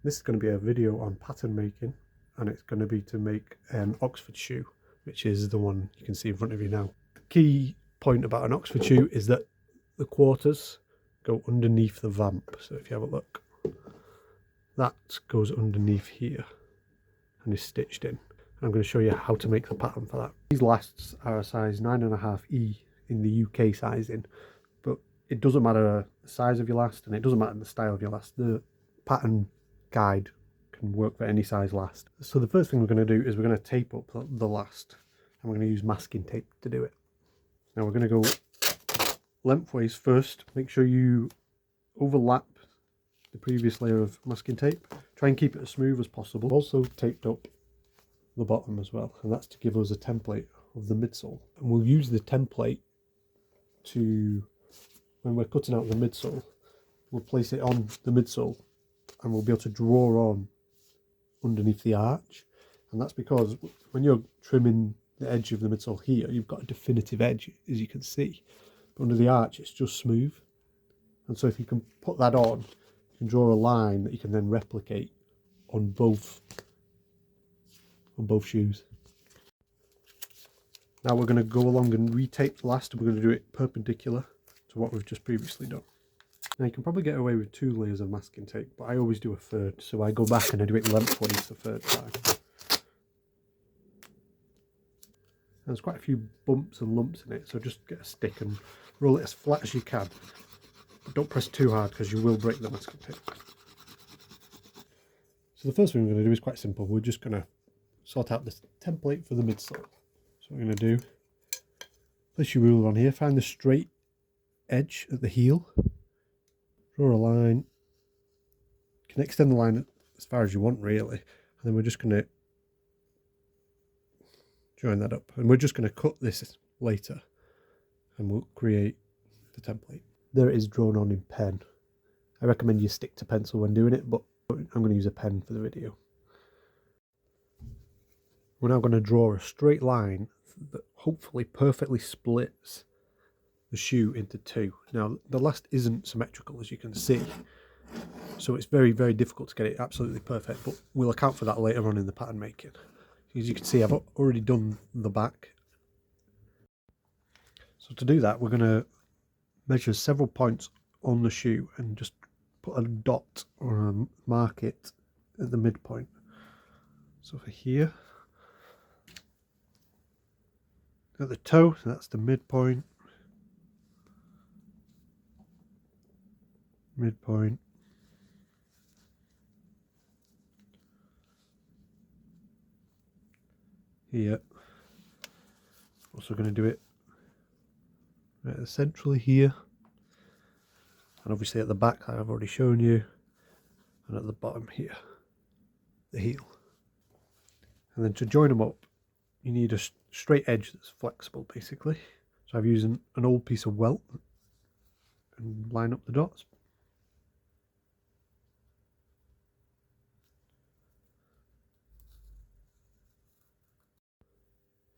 This is going to be a video on pattern making, and it's going to be to make an Oxford shoe, which is the one you can see in front of you now. The key point about an Oxford shoe is that the quarters go underneath the vamp. So if you have a look, that goes underneath here and is stitched in. I'm going to show you how to make the pattern for that. These lasts are a size 9.5E in the UK sizing, but it doesn't matter the size of your last, and it doesn't matter the style of your last. The pattern guide can work for any size last. So the first thing we're going to do is we're going to tape up the last, and we're going to use masking tape to do it. Now we're going to go lengthways first. Make sure you overlap the previous layer of masking tape. Try and keep it as smooth as possible. Also taped up the bottom as well, and that's to give us a template of the midsole. And we'll use the template to, when we're cutting out the midsole, we'll place it on the midsole and we'll be able to draw on underneath the arch. And that's because when you're trimming the edge of the midsole here, you've got a definitive edge, as you can see. But under the arch, it's just smooth. And so if you can put that on, you can draw a line that you can then replicate on both shoes. Now we're going to go along and retape the last, and we're going to do it perpendicular to what we've just previously done. Now you can probably get away with 2 layers of masking tape, but I always do a third, so I go back and I do it lengthways the third time. There's quite a few bumps and lumps in it, so just get a stick and roll it as flat as you can. But don't press too hard because you will break the masking tape. So the first thing we're going to do is quite simple. We're just going to sort out this template for the midsole. So what we're going to do, place your ruler on here, find the straight edge at the heel, draw a line. You can extend the line as far as you want really, and then we're just going to join that up, and we're just going to cut this later and we'll create the template. There it is drawn on in pen. I recommend you stick to pencil when doing it, but I'm going to use a pen for the video. We're now going to draw a straight line that hopefully perfectly splits the shoe into 2. Now the last isn't symmetrical, as you can see, so it's very, very difficult to get it absolutely perfect, but we'll account for that later on in the pattern making. As you can see, I've already done the back. So to do that, we're going to measure several points on the shoe and just put a dot or a mark it at the midpoint. So for here, at the toe, so that's the midpoint, here. Also going to do it right centrally here, and obviously at the back I've already shown you, and at the bottom here, the heel. And then to join them up, you need a straight edge that's flexible basically. So I've used an old piece of welt and line up the dots.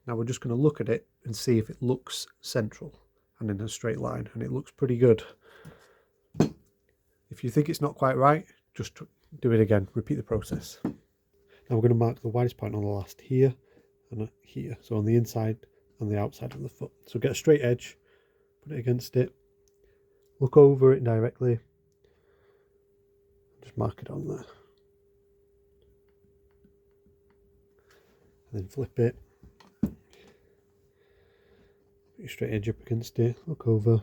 Now we're just going to look at it and see if it looks central and in a straight line, and it looks pretty good. If you think it's not quite right, just do it again, repeat the process. Now we're going to mark the widest point on the last here and here, so on the inside and the outside of the foot. So get a straight edge, put it against it, look over it directly, just mark it on there. And then flip it, put your straight edge up against it, look over.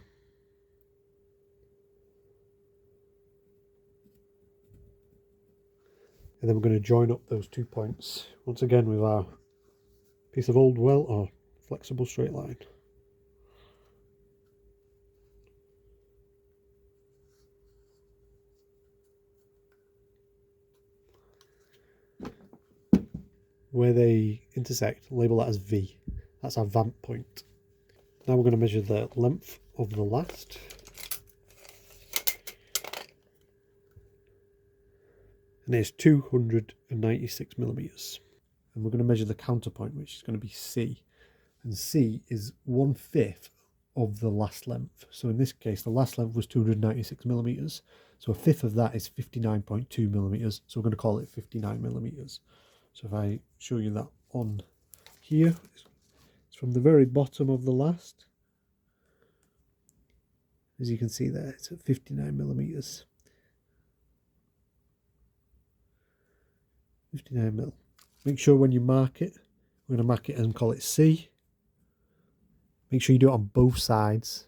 And then we're going to join up those 2 points once again with our piece of old welt or flexible straight line. Where they intersect, label that as V. That's our vamp point. Now we're going to measure the length of the last. And it's 296 millimeters. And we're going to measure the counterpoint, which is going to be C. And C is 1/5 of the last length. So in this case, the last length was 296 millimeters. So a fifth of that is 59.2 millimeters. So we're going to call it 59 millimeters. So if I show you that on here, it's from the very bottom of the last. As you can see there, it's at 59 millimeters. 59 mil. Make sure when you mark it, we're going to mark it and call it C. Make sure you do it on both sides,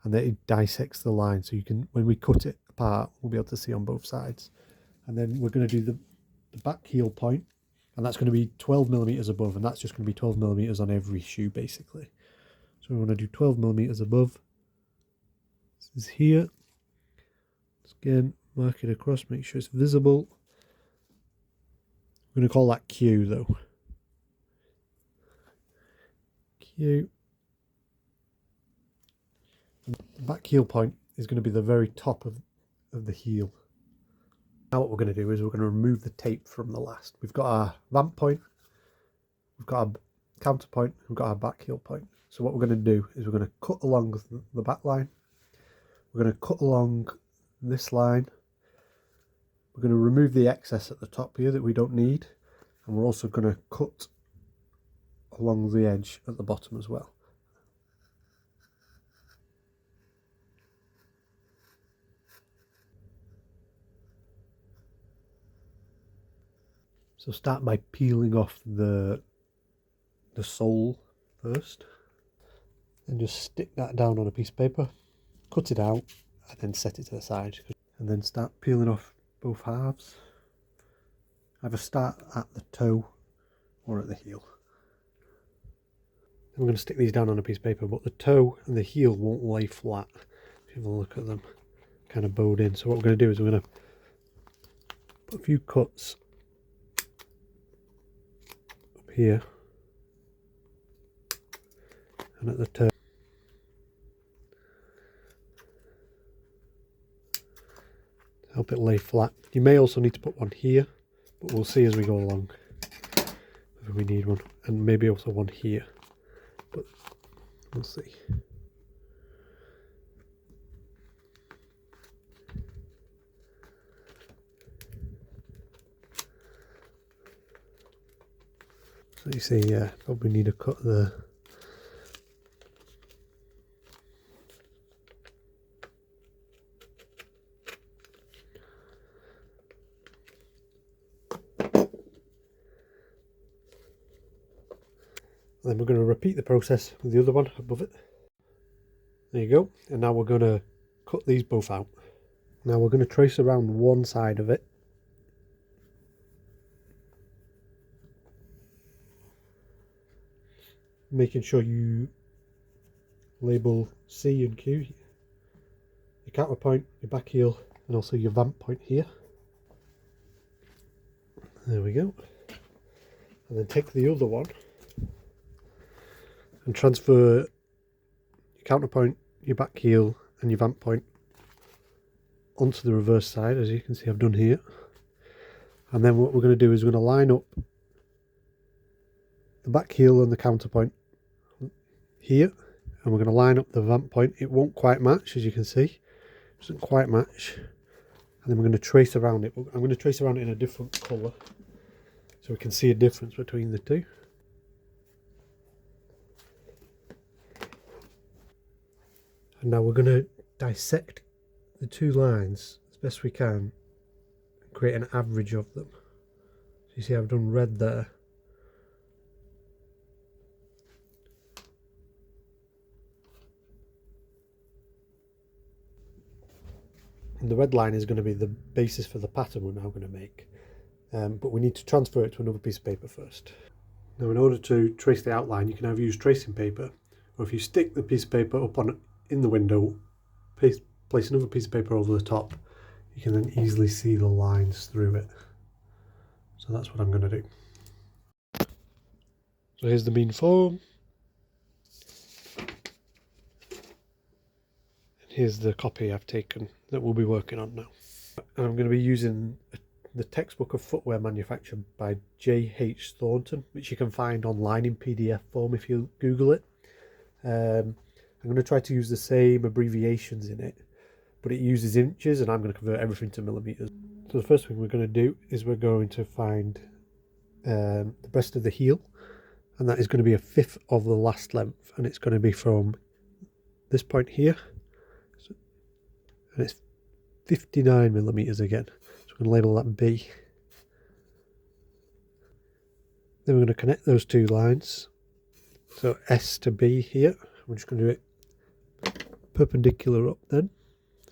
and that it dissects the line, so you can, when we cut it apart, we'll be able to see on both sides. And then we're going to do the back heel point, and that's going to be 12 millimeters above, and that's just going to be 12 millimeters on every shoe basically. So we want to do 12 millimeters above. This is here. Just again, mark it across, make sure it's visible. We're going to call that Q though. Q. And the back heel point is going to be the very top of the heel. Now what we're going to do is we're going to remove the tape from the last. We've got our vamp point, we've got our counter point, we've got our back heel point. So what we're going to do is we're going to cut along the back line. We're going to cut along this line. We're going to remove the excess at the top here that we don't need, and we're also going to cut along the edge at the bottom as well. So start by peeling off the sole first, and just stick that down on a piece of paper, cut it out, and then set it to the side, and then start peeling off both halves. Either start at the toe or at the heel. Then we're going to stick these down on a piece of paper, but the toe and the heel won't lay flat. If you have a look at them, kind of bowed in. So what we're going to do is we're going to put a few cuts up here and at the toe. Help it lay flat. You may also need to put one here, but we'll see as we go along if we need one, and maybe also one here, but we'll see. So you see, yeah, probably need to cut there. Then we're going to repeat the process with the other one above it. There you go. And now we're going to cut these both out. Now we're going to trace around one side of it. Making sure you label C and Q. Your counter point, your back heel, and also your vamp point here. There we go. And then take the other one and transfer your counter point, your back heel, and your vamp point onto the reverse side, as you can see I've done here. And then what we're going to do is we're going to line up the back heel and the counter point here, and we're going to line up the vamp point. It won't quite match, as you can see. It doesn't quite match. And then we're going to trace around it. I'm going to trace around it in a different colour so we can see a difference between the two. And now we're going to dissect the two lines as best we can and create an average of them. So you see I've done red there. And the red line is going to be the basis for the pattern we're now going to make. But we need to transfer it to another piece of paper first. Now in order to trace the outline, you can either use tracing paper, or if you stick the piece of paper up on in the window, place another piece of paper over the top, you can then easily see the lines through it. So that's what I'm going to do. So here's the mean form. And here's the copy I've taken that we'll be working on now. And I'm going to be using the textbook of footwear manufactured by J.H. Thornton, which you can find online in PDF form if you Google it. I'm going to try to use the same abbreviations in it, but it uses inches, and I'm going to convert everything to millimeters. So the first thing we're going to do is we're going to find the breast of the heel, and that is going to be 1/5 of the last length, and it's going to be from this point here, and it's 59 millimeters again. So we're going to label that B. Then we're going to connect those two lines, so S to B here. We're just going to do it perpendicular up then,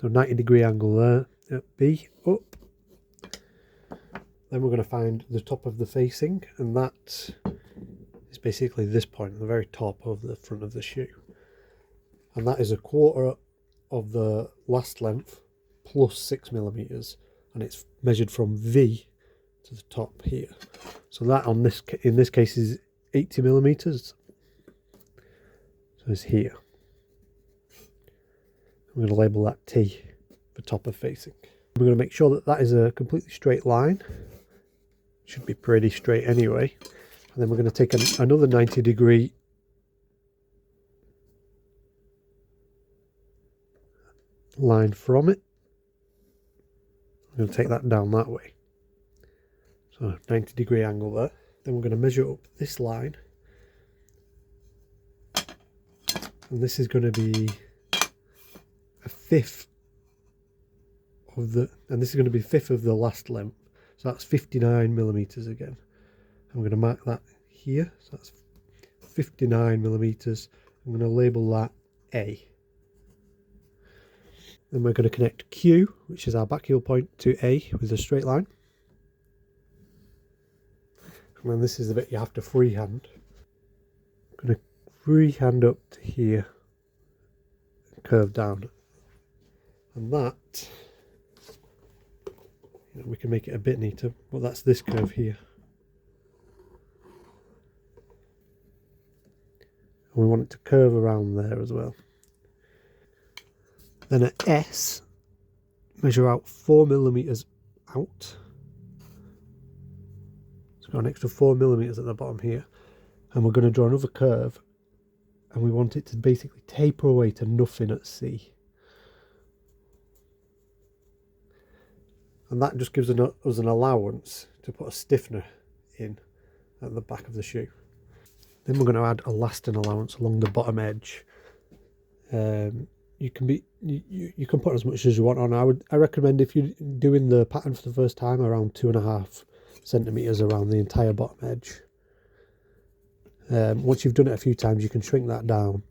so 90-degree angle there at B, up. Then we're going to find the top of the facing, and that is basically this point, the very top of the front of the shoe. And that is 1/4 of the last length plus 6 millimeters, and it's measured from V to the top here. So that in this case is 80 millimeters. So it's here. I'm going to label that T for top of facing. We're going to make sure that that is a completely straight line. Should be pretty straight anyway. And then we're going to take another 90-degree line from it. I'm going to take that down that way. So 90-degree angle there. Then we're going to measure up this line. And this is going to be 1/5 of the, and this is going to be 1/5 of the last length. So that's 59 millimeters again. I'm going to mark that here. So that's 59 millimeters. I'm going to label that A. Then we're going to connect Q, which is our back heel point, to A with a straight line. And then this is the bit you have to freehand. I'm going to freehand up to here, curve down. And that, we can make it a bit neater, but that's this curve here. And we want it to curve around there as well. Then at S, measure out 4 millimeters out. So got an extra 4 millimeters at the bottom here. And we're going to draw another curve, and we want it to basically taper away to nothing at C. And that just gives us an allowance to put a stiffener in at the back of the shoe. Then we're going to add a lasting allowance along the bottom edge. You can put as much as you want on. I recommend, if you're doing the pattern for the first time, around 2.5 centimeters around the entire bottom edge. Once you've done it a few times, you can shrink that down.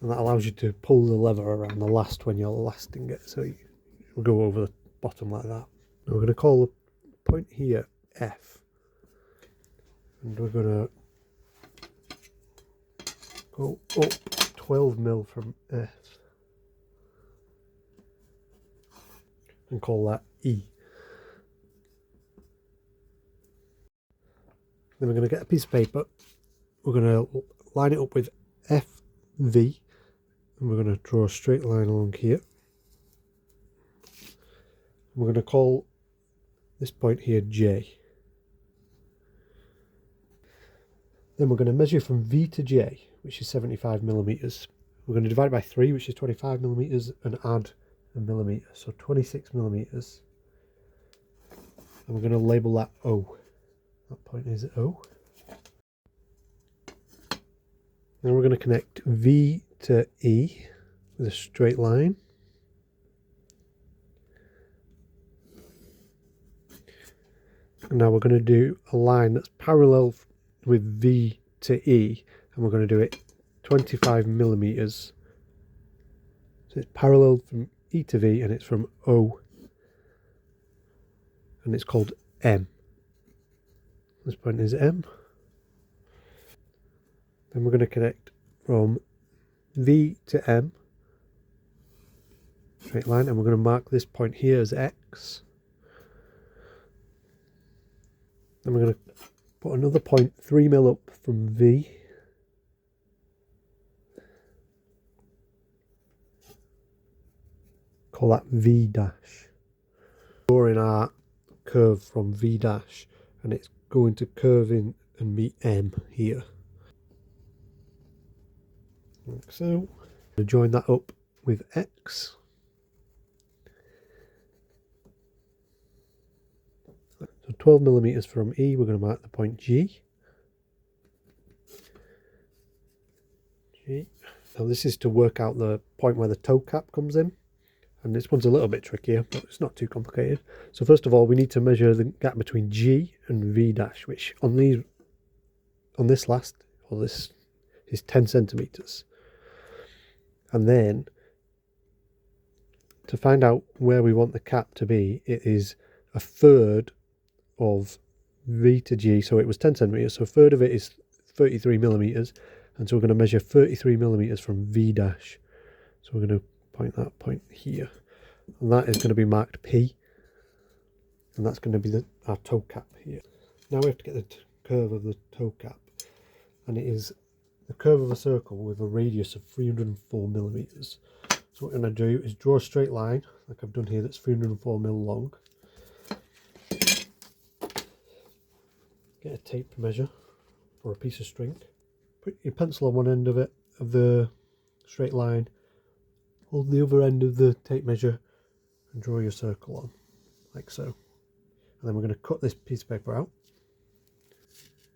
And that allows you to pull the lever around the last when you're lasting it, so you will go over the bottom like that. Now we're going to call the point here F, and we're going to go up 12 mil from F and call that E. Then we're going to get a piece of paper, we're going to line it up with FV, and we're going to draw a straight line along here. And we're going to call this point here J. Then we're going to measure from V to J, which is 75 millimeters. We're going to divide it by 3, which is 25 millimeters, and add a millimeter, so 26 millimeters. And we're going to label that O. That point is O. Then we're going to connect V to E with a straight line. And now we're going to do a line that's parallel with V to E, and we're going to do it 25 millimeters. So it's parallel from E to V, and it's from O, and it's called M. This point is M. Then we're going to connect from V to M, straight line, and we're going to mark this point here as X. Then we're going to put another point 3 mil up from V. Call that V dash. Drawing our curve from V dash, and it's going to curve in and meet M here, like so. Join that up with X. So 12 millimeters from E, we're going to mark the point G. Now this is to work out the point where the toe cap comes in, and this one's a little bit trickier, but it's not too complicated. So first of all, we need to measure the gap between G and V dash, which on this last, or this is 10 centimeters. And then to find out where we want the cap to be, it is a third of V to G. So it was 10 centimeters, so a third of it is 33 millimeters. And so we're going to measure 33 millimeters from V dash. So we're going to point that point here. And that is going to be marked P. And that's going to be our toe cap here. Now we have to get the curve of the toe cap. And it is the curve of a circle with a radius of 304 millimeters. So what we're going to do is draw a straight line, like I've done here, that's 304 mil long. Get a tape measure or a piece of string. Put your pencil on one end of it, of the straight line, hold the other end of the tape measure and draw your circle on, like so. And then we're going to cut this piece of paper out.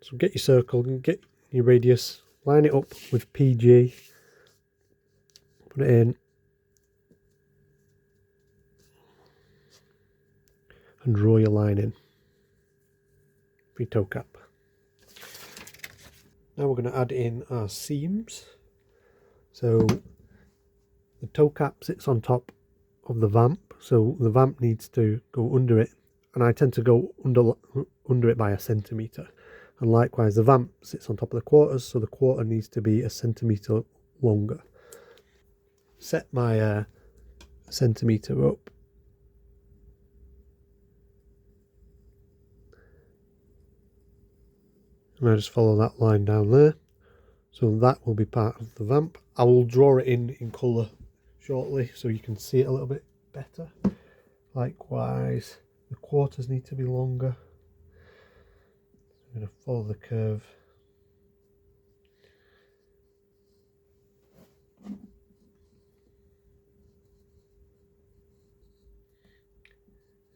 So get your circle, get your radius, line it up with PG, put it in, and draw your line in for your toe cap. Now we're going to add in our seams. So the toe cap sits on top of the vamp, so the vamp needs to go under it, and I tend to go under it by a centimetre. And likewise the vamp sits on top of the quarters, so the quarter needs to be a centimetre longer. Set my centimetre up. And I just follow that line down there. So that will be part of the vamp. I will draw it in colour shortly so you can see it a little bit better. Likewise, the quarters need to be longer. I'm going to follow the curve.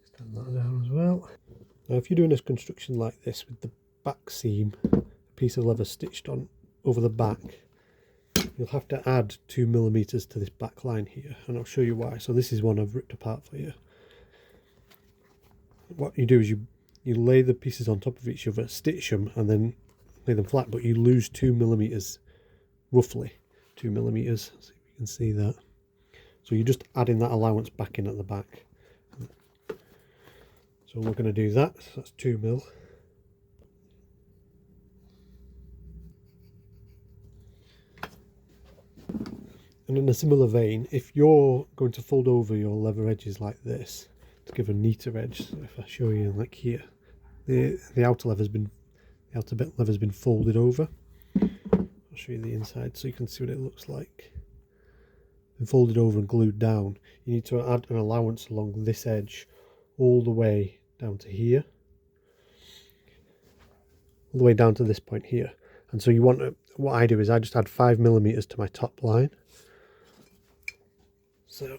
Stand that down as well. Now if you're doing this construction like this with the back seam, a piece of leather stitched on over the back, you'll have to add 2 millimeters to this back line here, and I'll show you why. So this is one I've ripped apart for you. What you do is you lay the pieces on top of each other, stitch them, and then lay them flat, but you lose 2 millimeters, roughly 2 millimeters. See if you can see that. So you're just adding that allowance back in at the back. So we're going to do that. So that's 2 mil. And in a similar vein, if you're going to fold over your leather edges like this to give a neater edge, so if I show you like here, the outer leather's been folded over. I'll show you the inside so you can see what it looks like. Been folded over and glued down. You need to add an allowance along this edge all the way down to here, all the way down to this point here. And so you want to, what I do is I just add 5 millimeters to my top line. So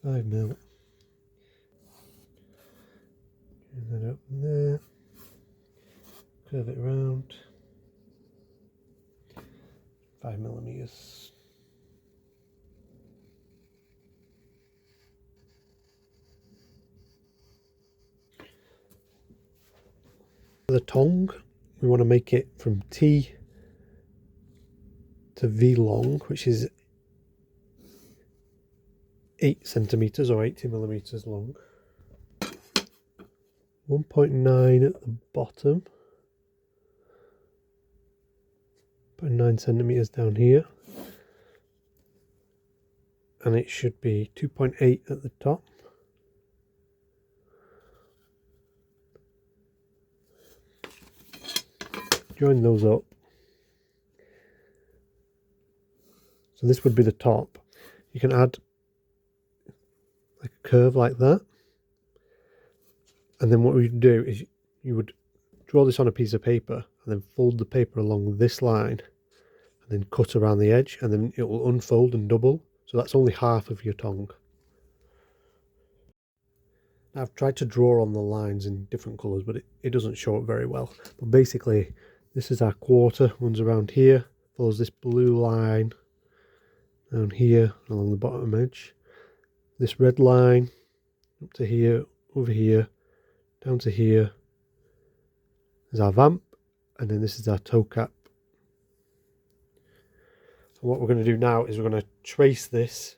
5 mil. Turn that up there. Curve it around. 5 millimeters. The tongue, we want to make it from T to V long, which is 8 centimeters or 80 millimeters long. 1.9 at the bottom. 0.9 centimeters down here. And it should be 2.8 at the top. Join those up. So this would be the top. You can add like a curve like that. And then what we'd do is you would draw this on a piece of paper and then fold the paper along this line and then cut around the edge, and then it will unfold and double. So that's only half of your tongue. Now I've tried to draw on the lines in different colours, but it doesn't show up very well. But basically, this is our quarter, runs around here, follows this blue line down here along the bottom edge. This red line up to here, over here, down to here is our vamp, and then this is our toe cap. So what we're going to do now is we're going to trace this,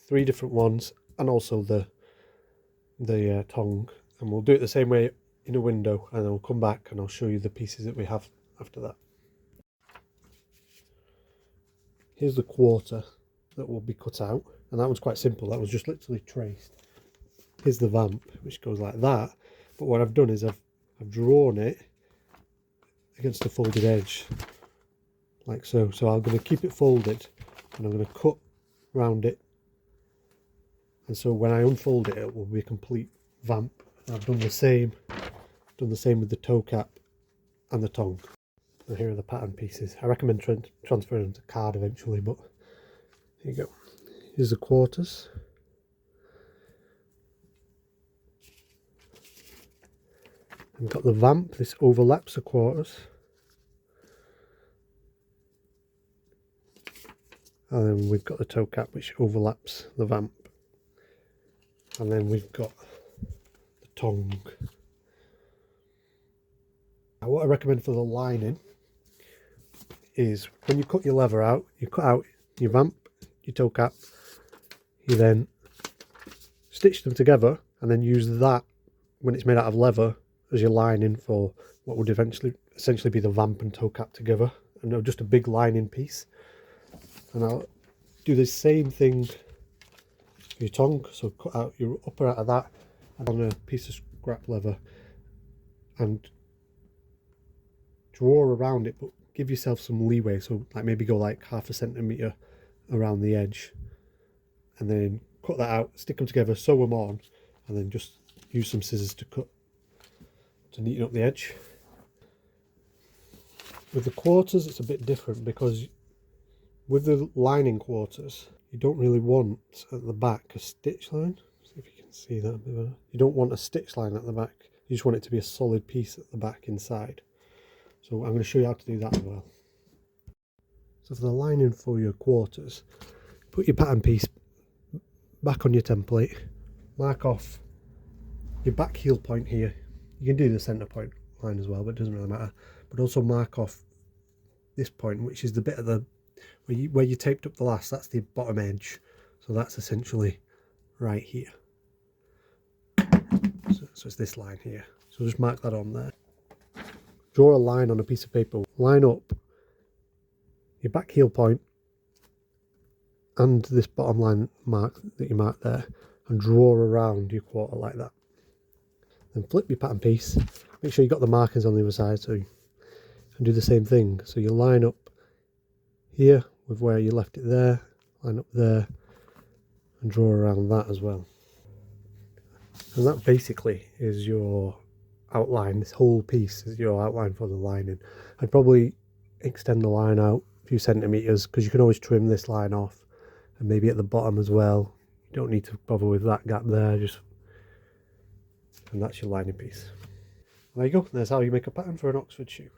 3 different ones, and also the tongue, and we'll do it the same way in a window, and then we'll come back and I'll show you the pieces that we have after that. Here's the quarter that will be cut out, and that one's quite simple. That was just literally traced. Here's the vamp, which goes like that, but what I've done is I've drawn it against the folded edge like so. So I'm going to keep it folded and I'm going to cut round it, and so when I unfold it, it will be a complete vamp. And I've done the same with the toe cap and the tongue. And here are the pattern pieces. I recommend transferring them to card eventually, but here you go. Here's the quarters. We've got the vamp. This overlaps the quarters. And then we've got the toe cap, which overlaps the vamp. And then we've got the tongue. Now, what I recommend for the lining is when you cut your leather out, you cut out your vamp, your toe cap, you then stitch them together and then use that, when it's made out of leather, as your lining for what would essentially be the vamp and toe cap together, and just a big lining piece. And I'll do the same thing for your tongue. So cut out your upper out of that on a piece of scrap leather and draw around it, but give yourself some leeway. So like maybe go like 1/2 centimetre around the edge, and then cut that out, stick them together, sew them on, and then just use some scissors to cut to neaten up the edge. With the quarters, it's a bit different, because with the lining quarters, you don't really want at the back a stitch line. See if you can see that a bit better. You don't want a stitch line at the back. You just want it to be a solid piece at the back inside. So I'm going to show you how to do that as well. So for the lining for your quarters, put your pattern piece back on your template, mark off your back heel point here. You can do the centre point line as well, but it doesn't really matter. But also mark off this point, which is the bit of the where you taped up the last. That's the bottom edge, so that's essentially right here. So it's this line here. So just mark that on there. Draw a line on a piece of paper. Line up your back heel point and this bottom line mark that you marked there, and draw around your quarter like that. Then flip your pattern piece. Make sure you got the markings on the other side too, and do the same thing. So you line up here with where you left it there, line up there, and draw around that as well. And that basically is your outline. This whole piece is your outline for the lining. I'd probably extend the line out a few centimetres, because you can always trim this line off, and maybe at the bottom as well. You don't need to bother with that gap there, and that's your lining piece. There you go. There's how you make a pattern for an Oxford shoe.